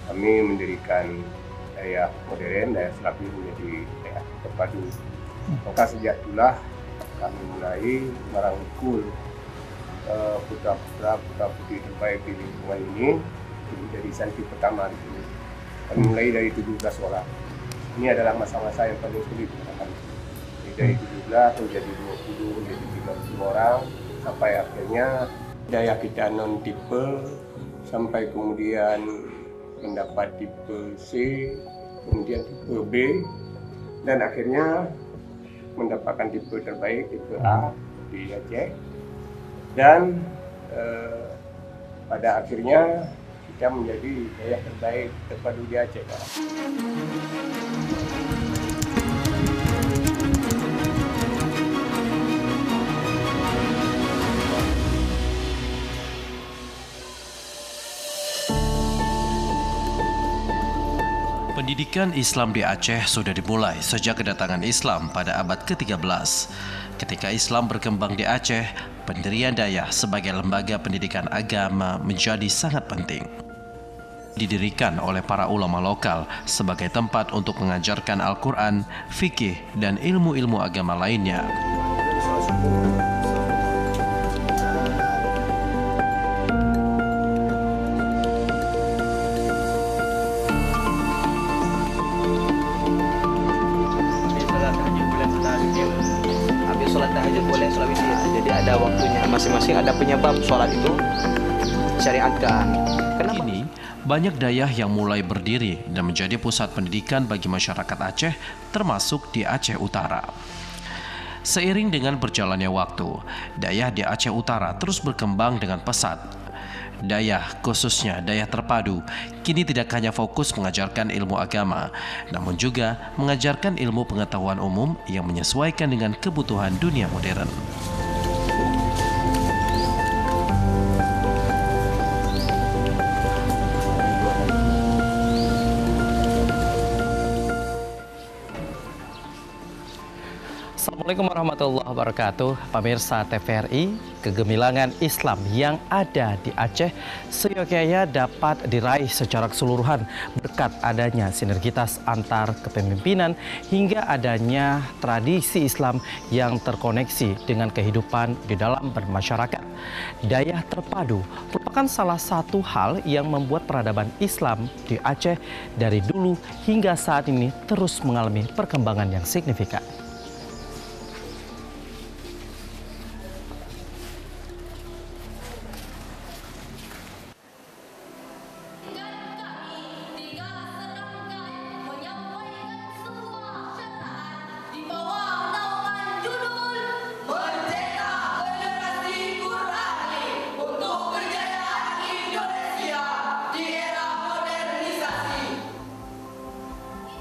kami mendirikan daya modern, daya Slavi menjadi daya terpadu. Maka sejak itulah kami mulai merangkul putra-putri terbaik di lingkungan ini menjadi santri pertama di sini. Kami mulai dari 17 orang. Ini adalah masa-masa yang paling sulit untuk kami. Dari 17 menjadi 20, menjadi 30 orang, sampai akhirnya daya kita non tipe, sampai kemudian mendapat tipe C, kemudian tipe B, dan akhirnya mendapatkan tipe terbaik, tipe A di Aceh. Dan pada akhirnya kita menjadi daya terbaik terpadu di Aceh. Pendidikan Islam di Aceh sudah dimulai sejak kedatangan Islam pada abad ke-13. Ketika Islam berkembang di Aceh, pendirian Dayah sebagai lembaga pendidikan agama menjadi sangat penting. Didirikan oleh para ulama lokal sebagai tempat untuk mengajarkan Al-Quran, fikih, dan ilmu-ilmu agama lainnya. Sholat tahajud boleh sholat witir. Jadi ada waktunya masing-masing, ada penyebab sholat itu syariatkan. Kenapa? Kini banyak dayah yang mulai berdiri dan menjadi pusat pendidikan bagi masyarakat Aceh, termasuk di Aceh Utara. Seiring dengan berjalannya waktu, dayah di Aceh Utara terus berkembang dengan pesat. Dayah, khususnya dayah terpadu, kini tidak hanya fokus mengajarkan ilmu agama, namun juga mengajarkan ilmu pengetahuan umum yang menyesuaikan dengan kebutuhan dunia modern. Assalamualaikum warahmatullahi wabarakatuh. Pemirsa TVRI, kegemilangan Islam yang ada di Aceh seyogyanya dapat diraih secara keseluruhan berkat adanya sinergitas antar kepemimpinan hingga adanya tradisi Islam yang terkoneksi dengan kehidupan di dalam bermasyarakat. Dayah terpadu merupakan salah satu hal yang membuat peradaban Islam di Aceh dari dulu hingga saat ini terus mengalami perkembangan yang signifikan.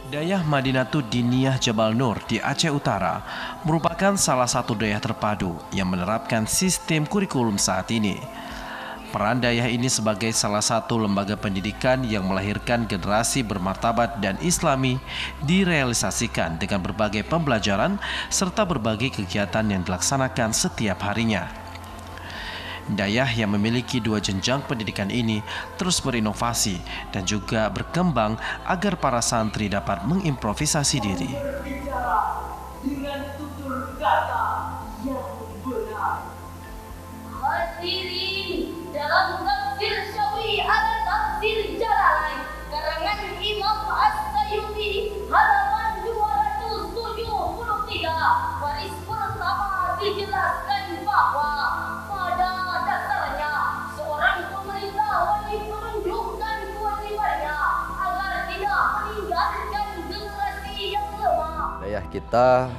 Dayah Madinatul Diniyah Jabal Nur di Aceh Utara merupakan salah satu dayah terpadu yang menerapkan sistem kurikulum saat ini. Peran dayah ini sebagai salah satu lembaga pendidikan yang melahirkan generasi bermartabat dan islami direalisasikan dengan berbagai pembelajaran serta berbagai kegiatan yang dilaksanakan setiap harinya. Dayah yang memiliki 2 jenjang pendidikan ini terus berinovasi dan juga berkembang agar para santri dapat mengimprovisasi diri. Berbicara dengan tutur kata yang benar. Hadirin dalam tafsir Syafi'i ala tafsir Jalalain karangan Imam As-Sayuti halaman 273 baris pertama dijelaskan bahwa pada dasarnya seorang pemerintah wajib menunjukkan kewajibannya agar tidak meninggalkan generasi yang lemah. Dayah kita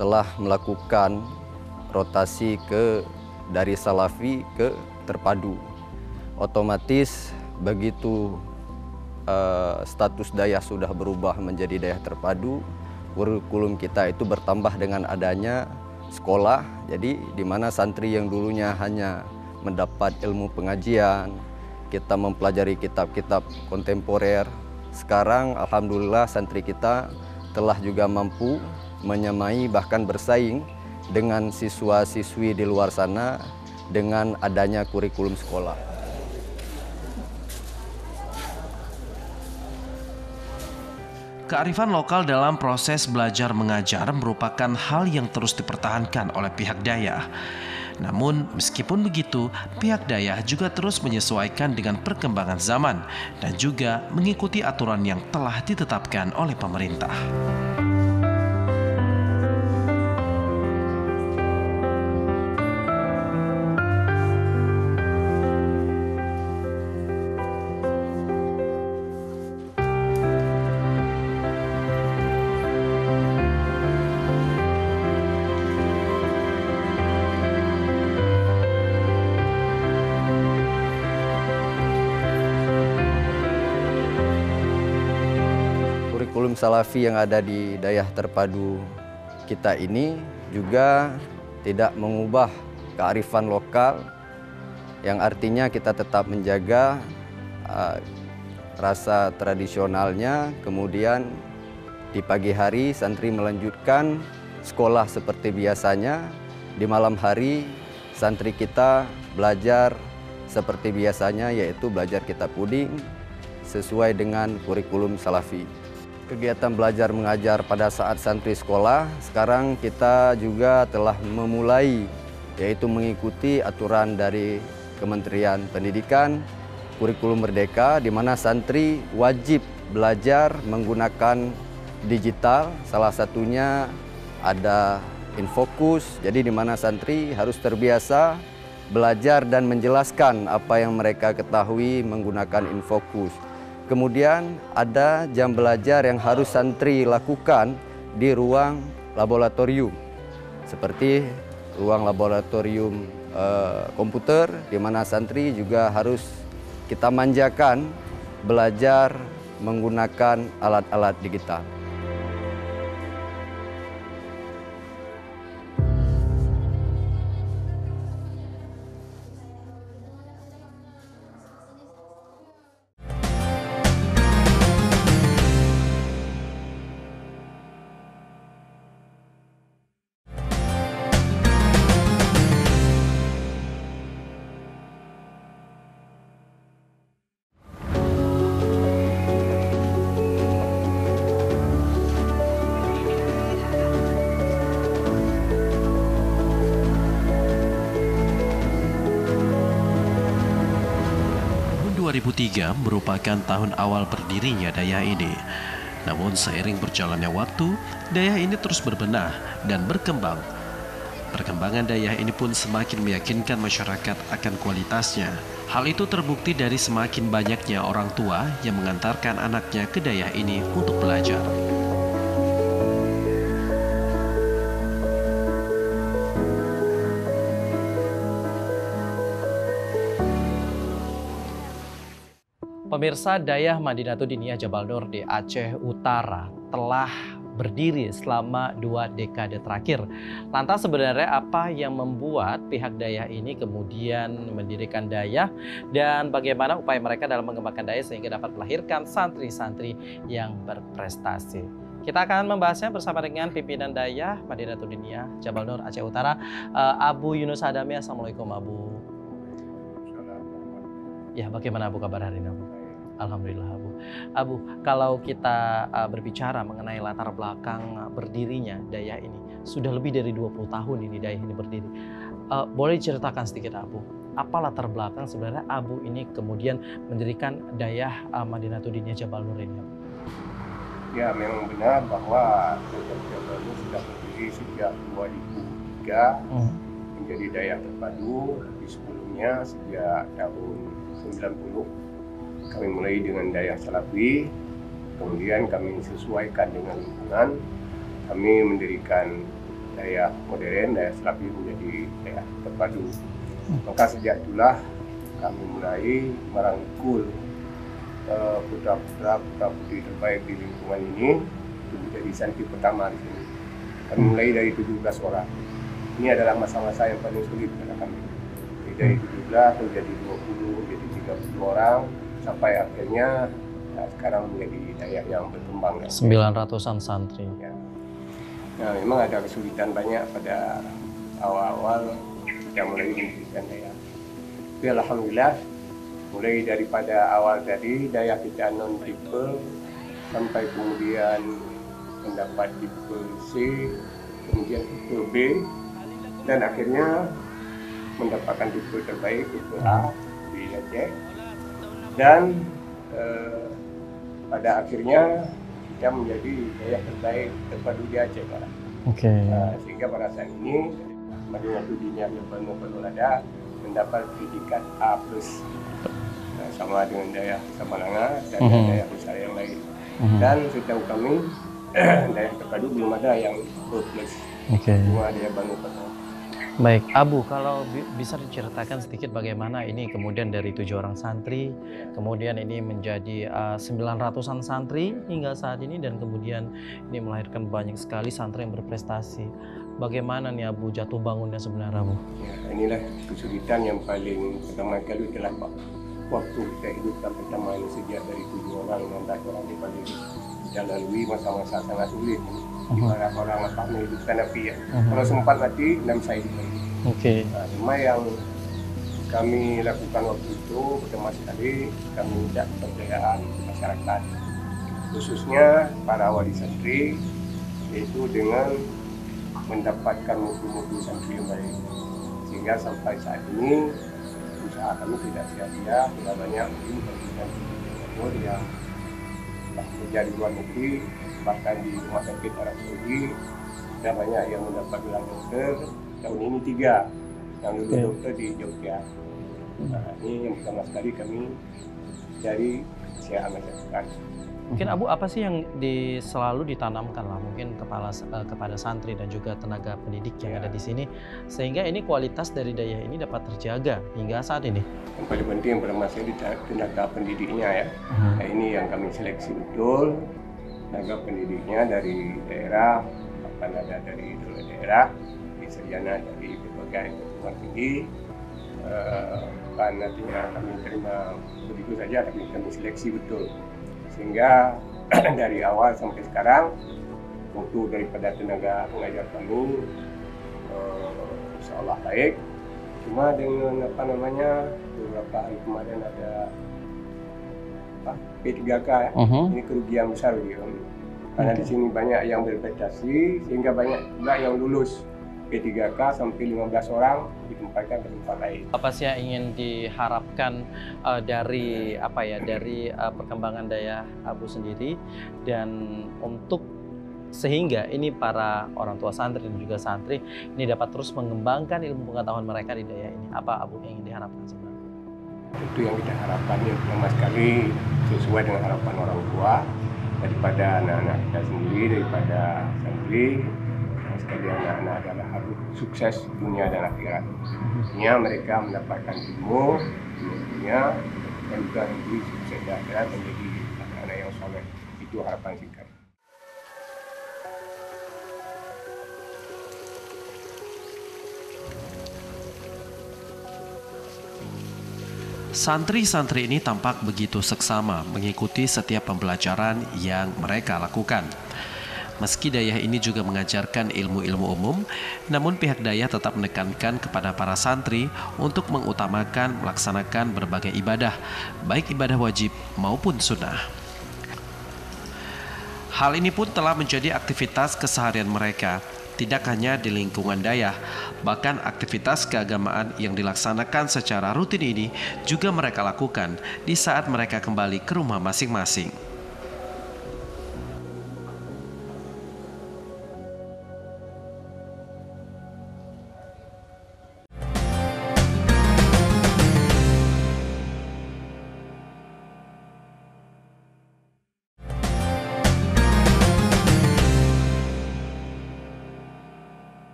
telah melakukan rotasi dari salafi ke terpadu. Otomatis begitu status dayah sudah berubah menjadi dayah terpadu, kurikulum kita itu bertambah dengan adanya sekolah. Jadi di mana santri yang dulunya hanya mendapat ilmu pengajian, kita mempelajari kitab-kitab kontemporer. Sekarang alhamdulillah santri kita telah juga mampu menyamai bahkan bersaing dengan siswa-siswi di luar sana dengan adanya kurikulum sekolah. Kearifan lokal dalam proses belajar mengajar merupakan hal yang terus dipertahankan oleh pihak Dayak. Namun, meskipun begitu, pihak Dayak juga terus menyesuaikan dengan perkembangan zaman dan juga mengikuti aturan yang telah ditetapkan oleh pemerintah. Kurikulum Salafi yang ada di Dayak Terpadu kita ini juga tidak mengubah kearifan lokal, yang artinya kita tetap menjaga rasa tradisionalnya. Kemudian di pagi hari santri melanjutkan sekolah seperti biasanya, di malam hari santri kita belajar seperti biasanya, yaitu belajar kitab puding sesuai dengan kurikulum Salafi. Kegiatan belajar mengajar pada saat santri sekolah, sekarang kita juga telah memulai, yaitu mengikuti aturan dari Kementerian Pendidikan, kurikulum Merdeka, di mana santri wajib belajar menggunakan digital. Salah satunya ada Infokus, jadi di mana santri harus terbiasa belajar dan menjelaskan apa yang mereka ketahui menggunakan Infokus. Kemudian ada jam belajar yang harus santri lakukan di ruang laboratorium, seperti ruang laboratorium komputer, di mana santri juga harus kita manjakan belajar menggunakan alat-alat digital. Tahun 2003 merupakan tahun awal berdirinya Dayak ini. Namun seiring berjalannya waktu, Dayak ini terus berbenah dan berkembang. Perkembangan Dayak ini pun semakin meyakinkan masyarakat akan kualitasnya. Hal itu terbukti dari semakin banyaknya orang tua yang mengantarkan anaknya ke Dayak ini untuk belajar. Pemirsa, Dayak Madinatul Diniyah Jabal Nur di Aceh Utara telah berdiri selama 2 dekade terakhir. Lantas sebenarnya apa yang membuat pihak Dayak ini kemudian mendirikan Dayak dan bagaimana upaya mereka dalam mengembangkan Dayak sehingga dapat melahirkan santri-santri yang berprestasi? Kita akan membahasnya bersama dengan pimpinan Dayak Madinatul Diniyah Jabal Nur Aceh Utara, Abu Yunus Adami. Assalamualaikum Abu. Ya, bagaimana Abu kabar hari ini Abu? Alhamdulillah Abu. Abu, kalau kita berbicara mengenai latar belakang berdirinya Dayak ini, sudah lebih dari 20 tahun ini Dayak ini berdiri. Boleh diceritakan sedikit Abu, apa latar belakang sebenarnya Abu ini kemudian mendirikan Dayak Madinatul Diniyah Jabal Nur ini? Ya, memang benar bahwa Dayak Jabal Nur sudah berdiri sejak 2003 menjadi Dayak Terpadu. Di sebelumnya sejak tahun 90 kami mulai dengan Dayak Salafi, kemudian kami sesuaikan dengan lingkungan, kami mendirikan Dayak modern, Dayak Salafi menjadi Dayak Terpadu. Maka sejak itulah kami mulai merangkul putra-putri terbaik di lingkungan ini untuk menjadi santri pertama di sini. Kami mulai dari 17 orang. Ini adalah masa-masa yang paling sulit pada kami. Dari 17 menjadi 20, menjadi 30 orang, sampai akhirnya sekarang menjadi Dayak yang berkembang. 900-an santri. Ya. Nah, memang ada kesulitan banyak pada awal-awal kita mulai mendirikan Dayak. Tapi alhamdulillah, mulai daripada awal tadi Dayak kita non tipe sampai kemudian mendapat tipe C, kemudian tipe B, dan akhirnya mendapatkan tipe terbaik, tipe A di Aceh. Dan pada akhirnya kita menjadi daya terbaik terpadu di Aceh. Sehingga pada saat ini Madinatul Diniyah Jabal Nur Lada mendapat predikat A+, sama dengan Dayah Samalanga dan daya besar yang lain. Dan setahu kami daya terpadu belum ada yang B+. Semua dia bangun. Baik, Abu, kalau bisa diceritakan sedikit bagaimana ini kemudian dari 7 orang santri, kemudian ini menjadi 900-an santri hingga saat ini, dan kemudian ini melahirkan banyak sekali santri yang berprestasi. Bagaimana nih Abu jatuh bangunnya sebenarnya, Abu? Ya, inilah kesulitan yang paling pertama kali adalah waktu kita hidupkan pertama ini sejak dari 7 orang, 16 orang di Bali. Kita lalui masa-masa sangat sulit. Dimana orang menghidupkan api ya. Kalau sempat mati, dan saya hidup lagi. Cuma yang kami lakukan waktu itu pertama sekali kami minta kepercayaan masyarakat, khususnya para wali santri, yaitu dengan mendapatkan mutu-mutu santri yang baik. Sehingga sampai saat ini usaha kami tidak sia-sia, tidak banyak santri yang bekerja di luar negeri, bahkan di rumah sakit Arab Saudi, dan banyak yang mendapat gelar dokter. Tahun ini 3 yang lulus dokter di Jogja. Ini yang pertama sekali kami dari usia masyarakat. Mungkin Abu, apa sih yang selalu ditanamkan lah mungkin kepada santri dan juga tenaga pendidik yang ada di sini, sehingga ini kualitas dari daya ini dapat terjaga hingga saat ini? Yang paling penting pertama sekali tenaga pendidiknya ya. Nah, ini yang kami seleksi betul. Tenaga pendidiknya dari daerah, akan ada dari daerah, sarjana dari berbagai perguruan tinggi. Karena kami terima begitu saja, tapi kami seleksi betul. Sehingga dari awal sampai sekarang, mutu daripada tenaga pengajar kami insya Allah baik. Cuma dengan beberapa hari kemarin ada P3K ya. Ini kerugian besar bagi kami. Karena di sini banyak yang berprestasi, sehingga banyak juga yang lulus P3K sampai 15 orang ditempatkan ke tempat lain. Apa sih yang ingin diharapkan dari perkembangan daya Abu sendiri, dan untuk sehingga ini para orang tua santri dan juga santri ini dapat terus mengembangkan ilmu pengetahuan mereka di daya ini? Apa Abu yang ingin diharapkan sebenarnya? Itu yang kita harapkan yang pertama sekali sesuai dengan harapan orang tua, daripada anak-anak kita sendiri, daripada santri. Sekali anak-anak adalah harus sukses dunia dan akhirat. Artinya mereka mendapatkan ilmu dunia dan juga nanti sukses di akhirat menjadi anak-anak yang soleh. Itu harapan singkat. Santri-santri ini tampak begitu seksama mengikuti setiap pembelajaran yang mereka lakukan. Meski dayah ini juga mengajarkan ilmu-ilmu umum, namun pihak dayah tetap menekankan kepada para santri untuk mengutamakan melaksanakan berbagai ibadah, baik ibadah wajib maupun sunnah. Hal ini pun telah menjadi aktivitas keseharian mereka, tidak hanya di lingkungan dayah, bahkan aktivitas keagamaan yang dilaksanakan secara rutin ini juga mereka lakukan di saat mereka kembali ke rumah masing-masing.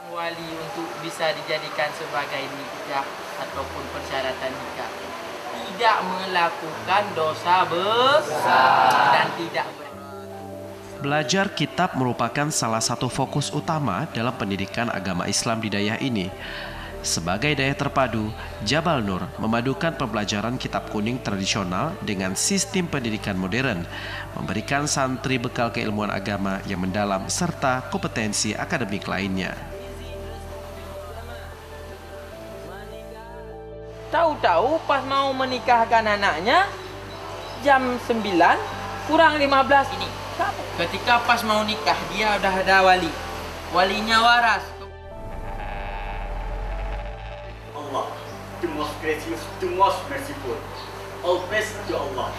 Wali untuk bisa dijadikan sebagai nikah ataupun persyaratan nikah, tidak melakukan dosa besar dan tidak Belajar kitab merupakan salah satu fokus utama dalam pendidikan agama Islam di dayah ini. Sebagai dayah terpadu, Jabal Nur memadukan pembelajaran kitab kuning tradisional dengan sistem pendidikan modern, memberikan santri bekal keilmuan agama yang mendalam serta kompetensi akademik lainnya. Tahu-tahu pas mau menikahkan anaknya jam 9 kurang 15 ini. Ketika pas mau nikah dia udah ada wali. Walinya waras. Allah, the most gracious, the most merciful. All praise to Allah.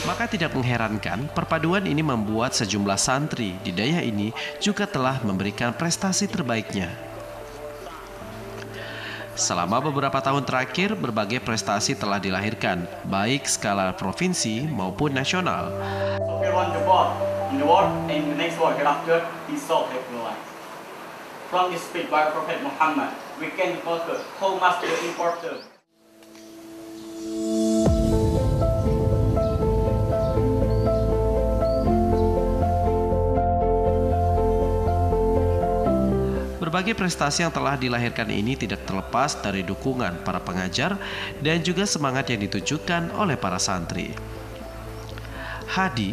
Maka tidak mengherankan perpaduan ini membuat sejumlah santri di daya ini juga telah memberikan prestasi terbaiknya. Selama beberapa tahun terakhir, berbagai prestasi telah dilahirkan, baik skala provinsi maupun nasional. So we want the world, in the world, and in the next world hereafter, be so recognized. From this speech by Prophet Muhammad, we can focus how much the important. Berbagai prestasi yang telah dilahirkan ini tidak terlepas dari dukungan para pengajar dan juga semangat yang ditujukan oleh para santri. Hadi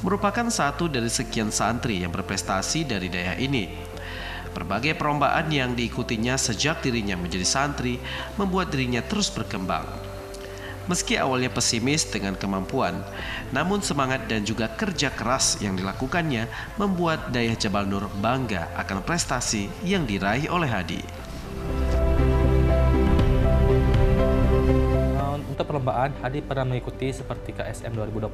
merupakan satu dari sekian santri yang berprestasi dari daerah ini. Berbagai perlombaan yang diikutinya sejak dirinya menjadi santri membuat dirinya terus berkembang. Meski awalnya pesimis dengan kemampuan, namun semangat dan juga kerja keras yang dilakukannya membuat Dayah Jabal Nur bangga akan prestasi yang diraih oleh Hadi. Untuk perlombaan, Hadi pernah mengikuti seperti KSM 2022.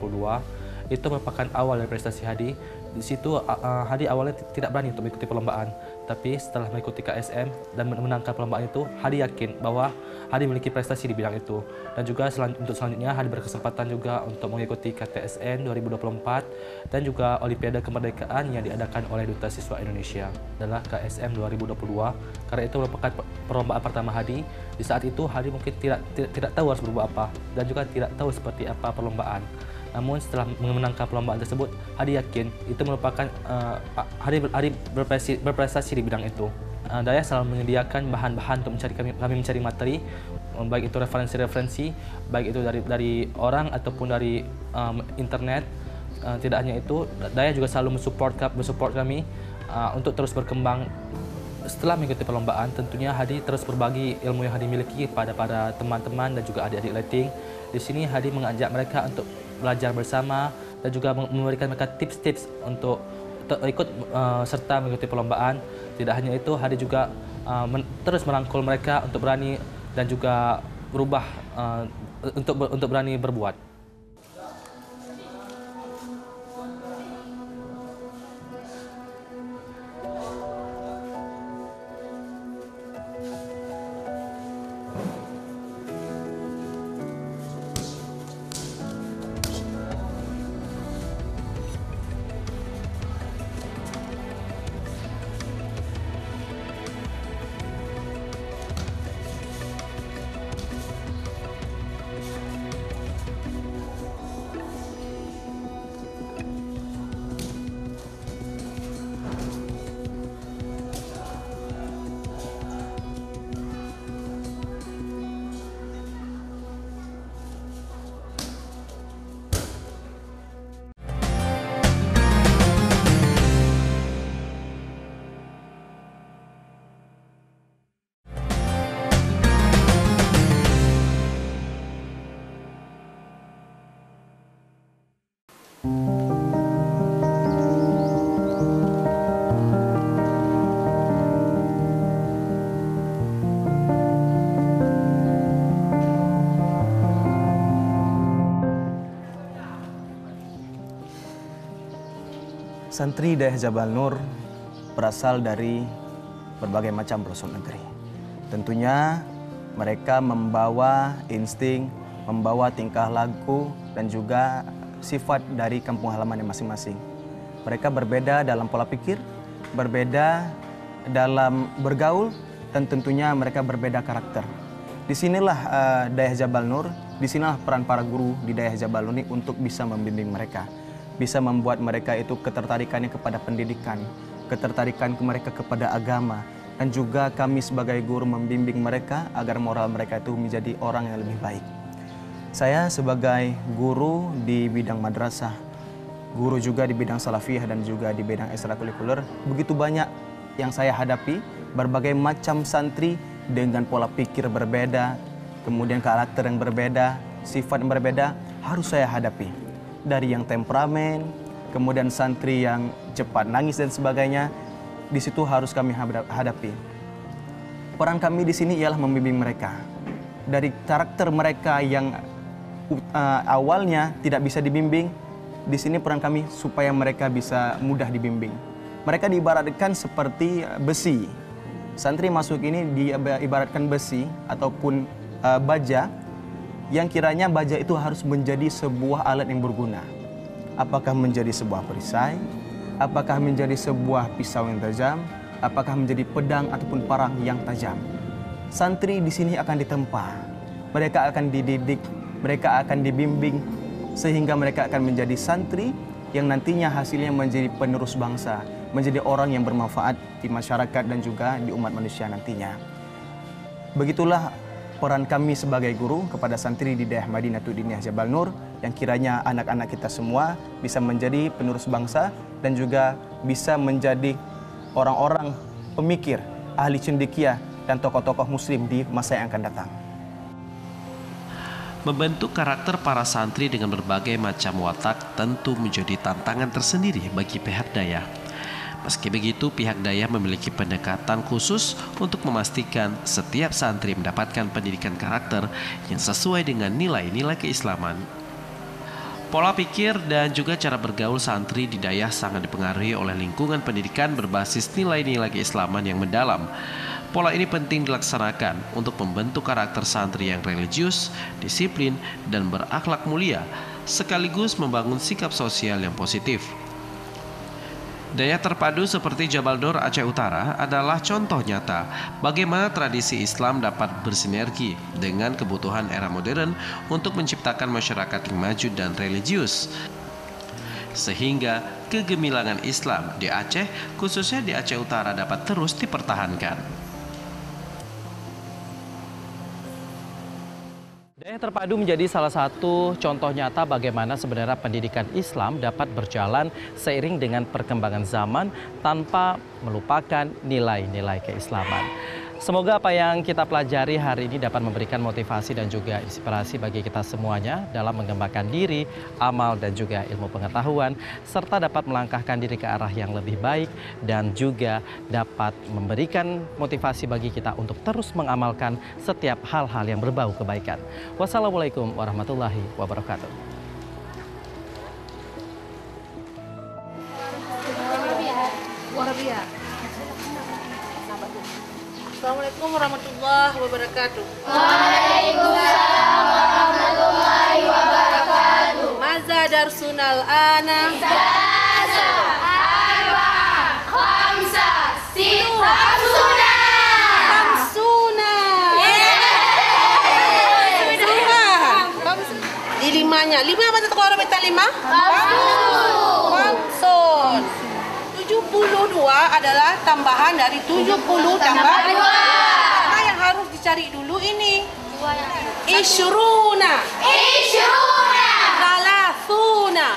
Itu merupakan awal dari prestasi Hadi. Di situ Hadi awalnya tidak berani untuk mengikuti perlombaan, tapi setelah mengikuti KSM dan memenangkan perlombaan itu, Hadi yakin bahwa Hadi memiliki prestasi di bidang itu. Dan juga untuk selanjutnya Hadi berkesempatan juga untuk mengikuti KTSN 2024 dan juga Olimpiade Kemerdekaan yang diadakan oleh Duta Siswa Indonesia adalah KSM 2022. Karena itu merupakan perlombaan pertama Hadi. Di saat itu Hadi mungkin tidak tahu harus berbuat apa dan juga tidak tahu seperti apa perlombaan. Namun setelah memenangkan perlombaan tersebut, Hadi yakin itu merupakan Hadi berprestasi di bidang itu. Dayah selalu menyediakan bahan-bahan untuk kami mencari materi, baik itu referensi-referensi, baik itu dari orang ataupun dari internet. Tidak hanya itu, Dayah juga selalu mensupport kami untuk terus berkembang. Setelah mengikuti perlombaan, tentunya Hadi terus berbagi ilmu yang Hadi miliki pada teman-teman dan juga adik-adik lighting. Di sini Hadi mengajak mereka untuk belajar bersama dan juga memberikan mereka tips-tips untuk ikut serta mengikuti perlombaan. Tidak hanya itu, Hadi juga terus merangkul mereka untuk berani dan juga berubah untuk berani berbuat. Santri Dayah Jabal Nur berasal dari berbagai macam pelosok negeri. Tentunya mereka membawa insting, membawa tingkah laku dan juga sifat dari kampung halaman masing-masing. Mereka berbeda dalam pola pikir, berbeda dalam bergaul, dan tentunya mereka berbeda karakter. Disinilah Dayah Jabal Nur, disinilah peran para guru di Dayah Jabal Nur ini untuk bisa membimbing mereka. Bisa membuat mereka itu ketertarikannya kepada pendidikan, ketertarikan mereka kepada agama, dan juga kami sebagai guru membimbing mereka agar moral mereka itu menjadi orang yang lebih baik. Saya sebagai guru di bidang madrasah, guru juga di bidang salafiyah dan juga di bidang ekstrakurikuler, begitu banyak yang saya hadapi, berbagai macam santri dengan pola pikir berbeda, kemudian karakter yang berbeda, sifat yang berbeda harus saya hadapi. Dari yang temperamen, kemudian santri yang cepat nangis dan sebagainya, di situ harus kami hadapi. Peran kami di sini ialah membimbing mereka. Dari karakter mereka yang awalnya tidak bisa dibimbing, di sini peran kami supaya mereka bisa mudah dibimbing. Mereka diibaratkan seperti besi. Santri masuk ini diibaratkan besi ataupun baja, yang kiranya baja itu harus menjadi sebuah alat yang berguna. Apakah menjadi sebuah perisai, apakah menjadi sebuah pisau yang tajam, apakah menjadi pedang ataupun parang yang tajam. Santri di sini akan ditempa, mereka akan dididik, mereka akan dibimbing, sehingga mereka akan menjadi santri yang nantinya hasilnya menjadi penerus bangsa, menjadi orang yang bermanfaat di masyarakat dan juga di umat manusia nantinya. Begitulah peran kami sebagai guru kepada santri di Dayah Madinatul Diniyah Jabal Nur, yang kiranya anak-anak kita semua bisa menjadi penerus bangsa dan juga bisa menjadi orang-orang pemikir, ahli cendekia, dan tokoh-tokoh muslim di masa yang akan datang. Membentuk karakter para santri dengan berbagai macam watak tentu menjadi tantangan tersendiri bagi pihak Dayah. Meski begitu, pihak Dayah memiliki pendekatan khusus untuk memastikan setiap santri mendapatkan pendidikan karakter yang sesuai dengan nilai-nilai keislaman. Pola pikir dan juga cara bergaul santri di Dayah sangat dipengaruhi oleh lingkungan pendidikan berbasis nilai-nilai keislaman yang mendalam. Pola ini penting dilaksanakan untuk membentuk karakter santri yang religius, disiplin, dan berakhlak mulia, sekaligus membangun sikap sosial yang positif. Dayah terpadu seperti Jabal Nur Aceh Utara adalah contoh nyata bagaimana tradisi Islam dapat bersinergi dengan kebutuhan era modern untuk menciptakan masyarakat yang maju dan religius. Sehingga kegemilangan Islam di Aceh, khususnya di Aceh Utara, dapat terus dipertahankan. Dayah Terpadu menjadi salah satu contoh nyata bagaimana sebenarnya pendidikan Islam dapat berjalan seiring dengan perkembangan zaman tanpa melupakan nilai-nilai keislaman. Semoga apa yang kita pelajari hari ini dapat memberikan motivasi dan juga inspirasi bagi kita semuanya dalam mengembangkan diri, amal dan juga ilmu pengetahuan, serta dapat melangkahkan diri ke arah yang lebih baik dan juga dapat memberikan motivasi bagi kita untuk terus mengamalkan setiap hal-hal yang berbau kebaikan. Wassalamualaikum warahmatullahi wabarakatuh. Assalamualaikum warahmatullahi wabarakatuh. Waalaikumsalam warahmatullahi wabarakatuh. Maza darsunal ana. Salasa, arba, khamsa, sita, hamsuna. Di limanya. Lima apa itu kalau kita lima? Khamsun. 72 adalah tambahan dari 70 tambah 2. Maka yang harus dicari dulu ini. Isyruna. Isyruna. Salasuna.